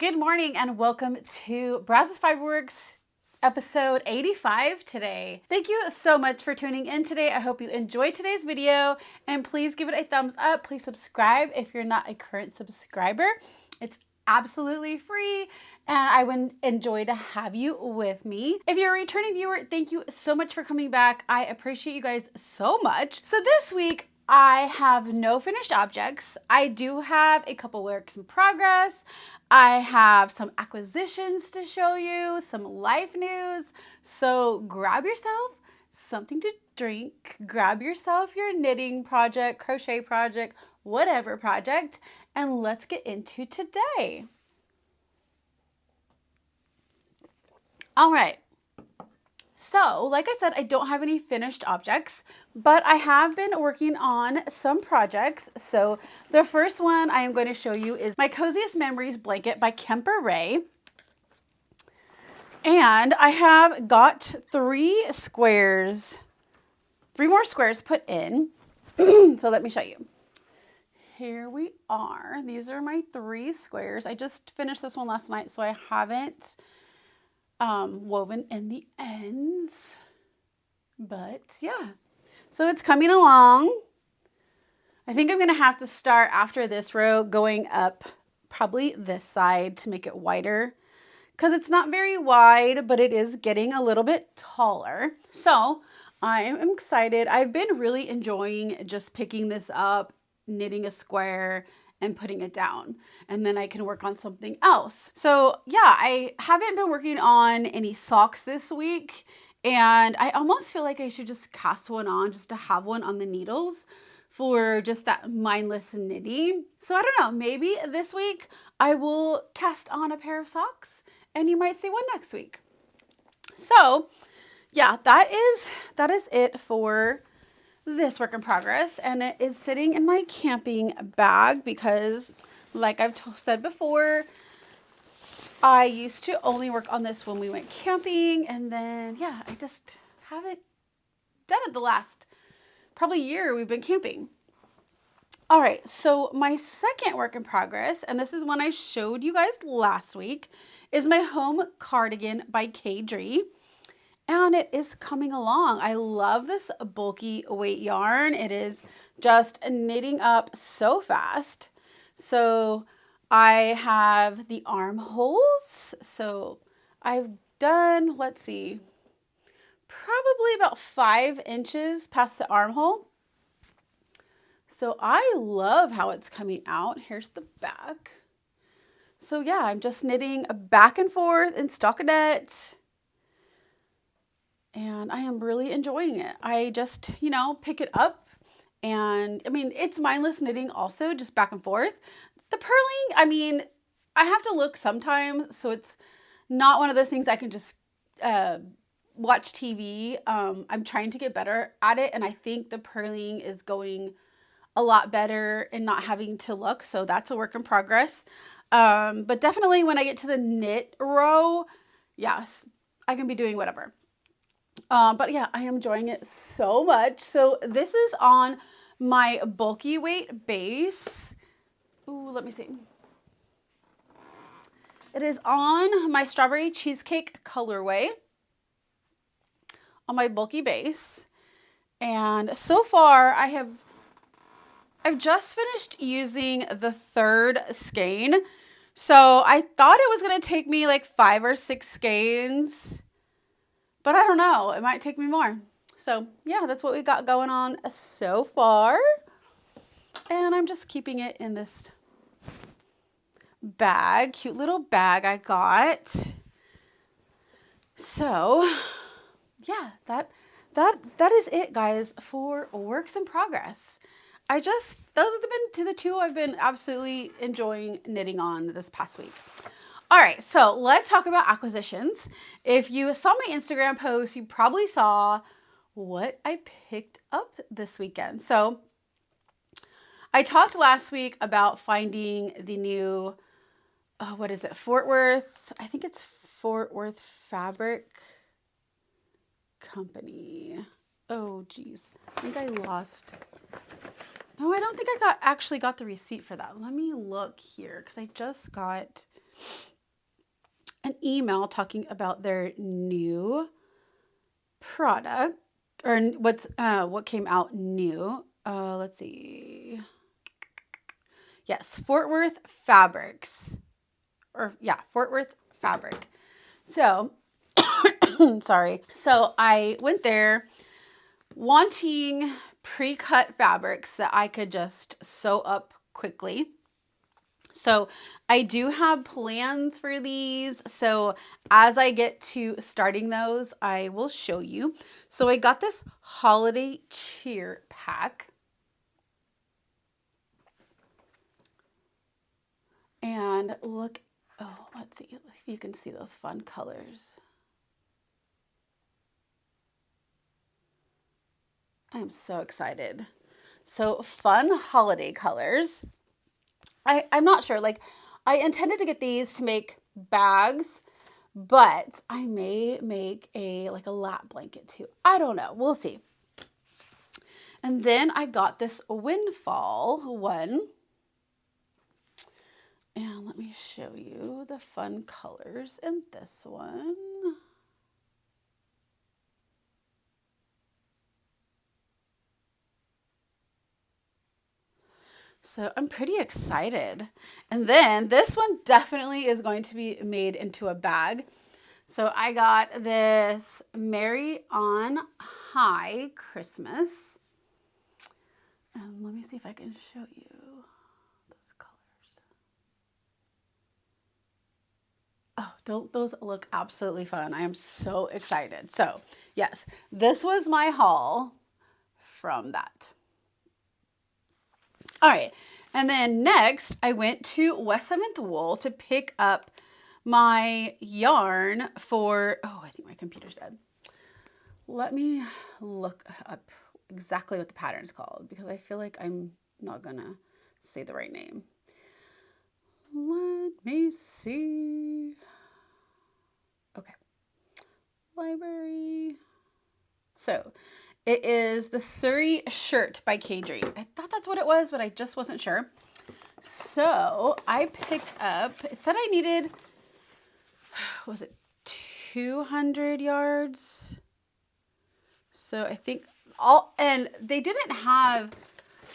Good morning and welcome to Brazos Fiber Works episode 85 today. Thank you so much for tuning in today. I hope you enjoyed today's video and please give it a thumbs up. Please subscribe if you're not a current subscriber. It's absolutely free and I would enjoy to have you with me. If you're a returning viewer, thank you so much for coming back. I appreciate you guys so much. So this week, I have no finished objects. I do have a couple works in progress. I have some acquisitions to show you, some life news. So grab yourself something to drink, grab yourself your knitting project, crochet project, whatever project, and let's get into today. All right. So, like I said, I don't have any finished objects, but I have been working on some projects. So the first one I am going to show you is my Coziest Memories blanket by Kemper Wray. And I have got three more squares put in. So let me show you. Here we are. These are my three squares. I just finished this one last night, so I haven't woven in the ends, but yeah, so it's coming along. I think I'm gonna have to start after this row going up probably this side to make it wider because it's not very wide, but it is getting a little bit taller. So I am excited. I've been really enjoying just picking this up, knitting a square and putting it down, and then I can work on something else. So yeah, I haven't been working on any socks this week, and I almost feel like I should just cast one on just to have one on the needles for just that mindless knitting. So I don't know, maybe this week I will cast on a pair of socks and you might see one next week. So yeah, that is it for this work in progress, and it is sitting in my camping bag because, like I've said before, I used to only work on this when we went camping, and then yeah, I just haven't done it the last probably year we've been camping. All right, so my second work in progress, and this is one I showed you guys last week, is my home cardigan by Caidree. And it is coming along. I love this bulky weight yarn. It is just knitting up so fast. So I have the armholes. So I've done, let's see, probably about 5 inches past the armhole. So I love how it's coming out. Here's the back. So yeah, I'm just knitting back and forth in stockinette. And I am really enjoying it. I just, pick it up, and I mean, it's mindless knitting also, just back and forth. The purling, I mean, I have to look sometimes, so it's not one of those things I can just watch TV. I'm trying to get better at it, and I think the purling is going a lot better and not having to look, so that's a work in progress. But definitely when I get to the knit row, yes, I can be doing whatever. But yeah, I am enjoying it so much. So this is on my bulky weight base. Ooh, let me see. It is on my strawberry cheesecake colorway on my bulky base. And so far I've just finished using the third skein. So I thought it was going to take me like 5 or 6 skeins. But I don't know, it might take me more. So yeah, that's what we got going on so far. And I'm just keeping it in this bag, cute little bag I got. So yeah, that is it, guys, for works in progress. Those have been the two I've been absolutely enjoying knitting on this past week. All right, so let's talk about acquisitions. If you saw my Instagram post, you probably saw what I picked up this weekend. So I talked last week about finding the new, Fort Worth, I think it's Fort Worth Fabric Company. Oh, geez, I think I lost. No, I don't think I actually got the receipt for that. Let me look here because I just got an email talking about their new product, or what came out new. Let's see. Yes, Fort Worth Fabrics. Or yeah, Fort Worth Fabric. So, sorry. So I went there wanting pre-cut fabrics that I could just sew up quickly. So I do have plans for these. So as I get to starting those, I will show you. So I got this holiday cheer pack. And look, oh, let's see if you can see those fun colors. I am so excited. So fun holiday colors. I'm not sure, like I intended to get these to make bags, but I may make a lap blanket too. I don't know. We'll see. And then I got this windfall one. And let me show you the fun colors in this one. So I'm pretty excited. And then this one definitely is going to be made into a bag. So I got this Merry on High Christmas. And let me see if I can show you those colors. Oh, don't those look absolutely fun? I am so excited. So yes, this was my haul from that. All right, and then next I went to West 7th Wool to pick up my yarn for, oh, I think my computer's dead. Let me look up exactly what the pattern's called because I feel like I'm not gonna say the right name. Let me see. Okay, library. So it is the Suri shirt by Caidree. I thought that's what it was, but I just wasn't sure. So I picked up, it said I needed, was it 200 yards? So I think and they didn't have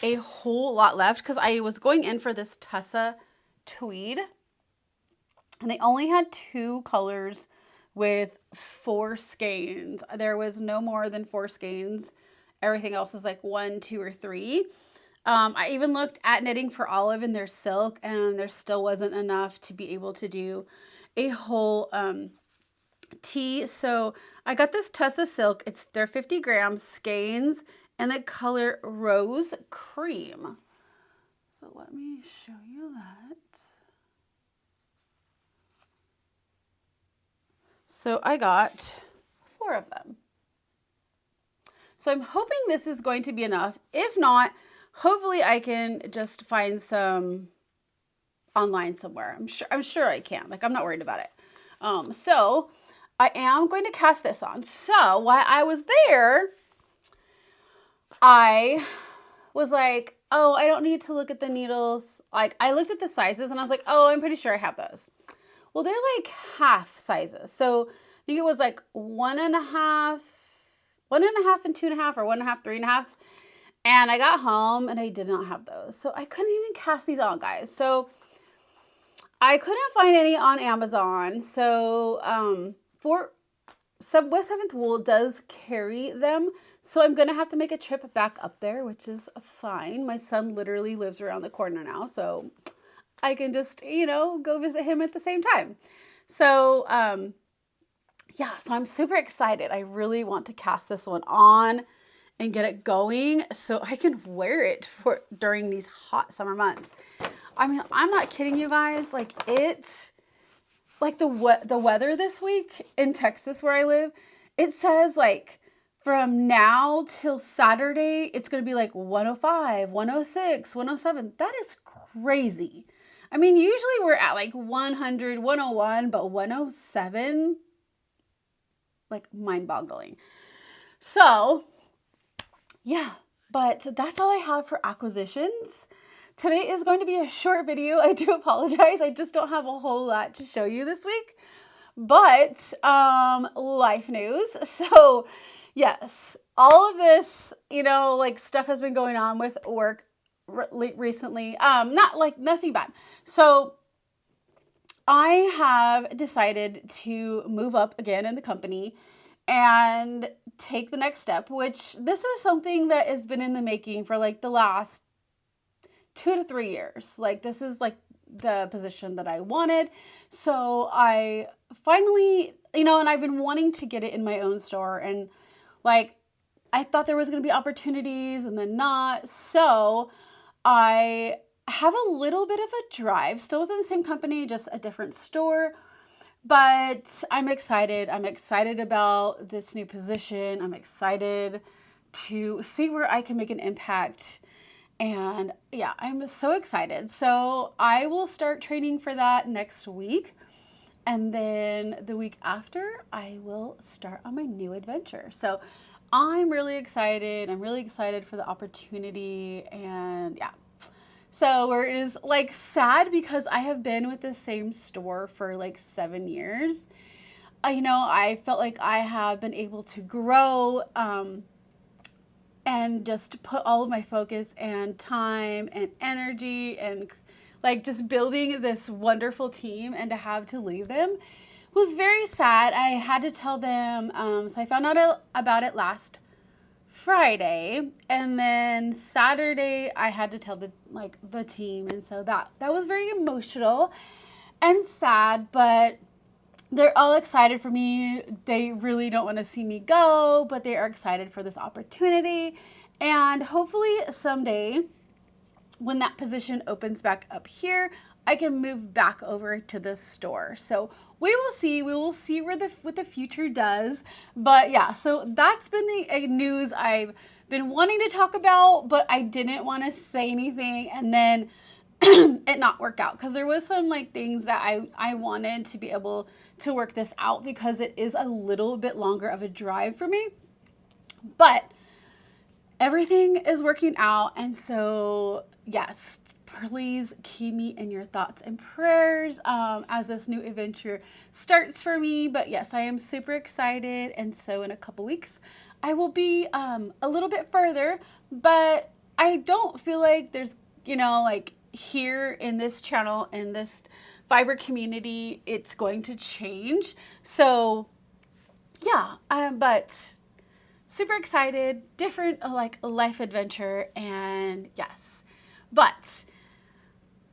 a whole lot left because I was going in for this Tessa tweed. And they only had 2 colors with 4 skeins. There was no more than 4 skeins. Everything else is like 1, 2, or 3. I even looked at Knitting for Olive in their silk, and there still wasn't enough to be able to do a whole tee. So I got this Tessa silk. They're 50 grams skeins, and the color Rose Cream. So let me show you that. So I got 4 of them. So I'm hoping this is going to be enough. If not, hopefully I can just find some online somewhere. I'm sure I can. Like, I'm not worried about it. So I am going to cast this on. So while I was there, I was like, oh, I don't need to look at the needles. Like, I looked at the sizes and I was like, oh, I'm pretty sure I have those. Well, they're like half sizes. So I think it was like 1.5 and 2.5, or 1.5, 3.5. And I got home and I did not have those. So I couldn't even cast these on, guys. So I couldn't find any on Amazon. So West 7th Wool does carry them. So I'm going to have to make a trip back up there, which is fine. My son literally lives around the corner now. So I can just, go visit him at the same time. So, yeah, so I'm super excited. I really want to cast this one on and get it going so I can wear it during these hot summer months. I mean, I'm not kidding you guys. Like the weather this week in Texas where I live, it says like from now till Saturday, it's going to be like 105, 106, 107. That is crazy. I mean, usually we're at like 100, 101, but 107, like mind-boggling. So, yeah, but that's all I have for acquisitions. Today is going to be a short video. I do apologize. I just don't have a whole lot to show you this week. But life news. So yes, all of this, like stuff has been going on with work recently. Not like nothing bad. So I have decided to move up again in the company and take the next step, which this is something that has been in the making for like the last 2 to 3 years. Like this is like the position that I wanted. So I finally, and I've been wanting to get it in my own store, and like I thought there was going to be opportunities and then not. So I have a little bit of a drive, still within the same company, just a different store. But I'm excited. I'm excited about this new position. I'm excited to see where I can make an impact. And yeah, I'm so excited. So I will start training for that next week. And then the week after, I will start on my new adventure. So I'm really excited. I'm really excited for the opportunity. And yeah. So where it is like sad because I have been with the same store for like 7 years. I felt like I have been able to grow and just put all of my focus and time and energy and like just building this wonderful team, and to have to leave them was very sad. I had to tell them. So I found out about it last Friday, and then Saturday I had to tell the team, and so that was very emotional and sad, but they're all excited for me. They really don't want to see me go, but they are excited for this opportunity, and hopefully someday when that position opens back up here, I can move back over to this store. So we will see. We will see what the future does. But yeah, so that's been the news I've been wanting to talk about, but I didn't want to say anything and then it not work out, because there was some like things that I wanted to be able to work this out, because it is a little bit longer of a drive for me. But everything is working out, and so yes, please keep me in your thoughts and prayers as this new adventure starts for me. But yes, I am super excited, and so in a couple weeks I will be a little bit further, but I don't feel like there's like here in this channel, in this fiber community, it's going to change. So yeah, but super excited, different like life adventure, and yes. But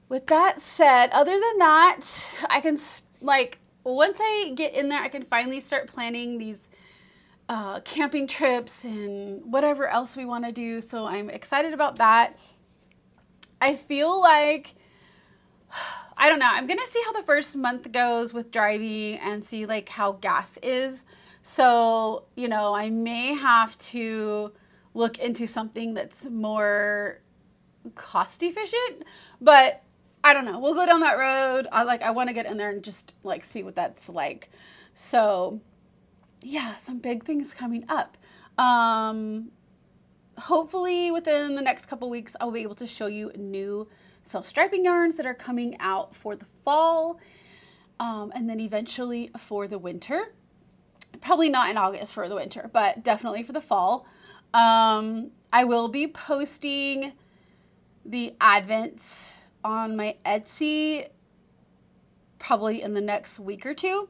with that said, other than that, I can like once I get in there, I can finally start planning these camping trips and whatever else we want to do. So I'm excited about that. I feel like, I don't know, I'm going to see how the first month goes with driving and see like how gas is. So, I may have to look into something that's more cost efficient, but I don't know. We'll go down that road. I want to get in there and just like see what that's like. So yeah, some big things coming up. Hopefully within the next couple weeks, I'll be able to show you new self-striping yarns that are coming out for the fall. And then eventually for the winter. Probably not in August for the winter, but definitely for the fall. I will be posting the advents on my Etsy probably in the next week or two.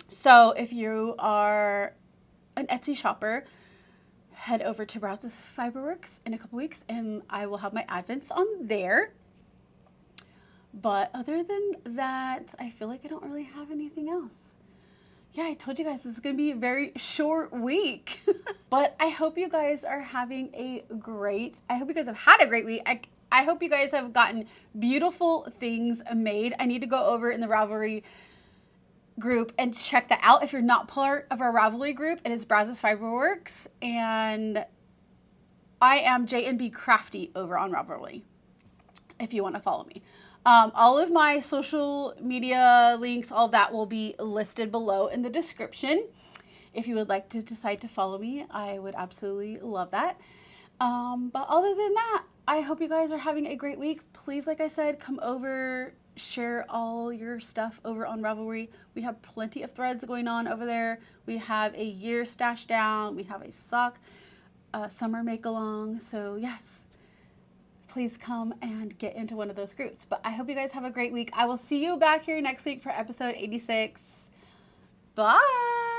So if you are an Etsy shopper, head over to Brazos Fiber Works in a couple weeks, and I will have my advents on there. But other than that, I feel like I don't really have anything else. Yeah, I told you guys this is going to be a very short week. But I hope you guys are having I hope you guys have had a great week. I hope you guys have gotten beautiful things made. I need to go over in the Ravelry group and check that out. If you're not part of our Ravelry group, it is Brazos Fiber Works, and I am jnbcrafty over on Ravelry if you want to follow me. All of my social media links, all of that will be listed below in the description. If you would like to decide to follow me, I would absolutely love that. But other than that, I hope you guys are having a great week. Please, like I said, come over, share all your stuff over on Ravelry. We have plenty of threads going on over there. We have a year stash down. We have a sock summer make along. So yes, please come and get into one of those groups. But I hope you guys have a great week. I will see you back here next week for episode 86. Bye.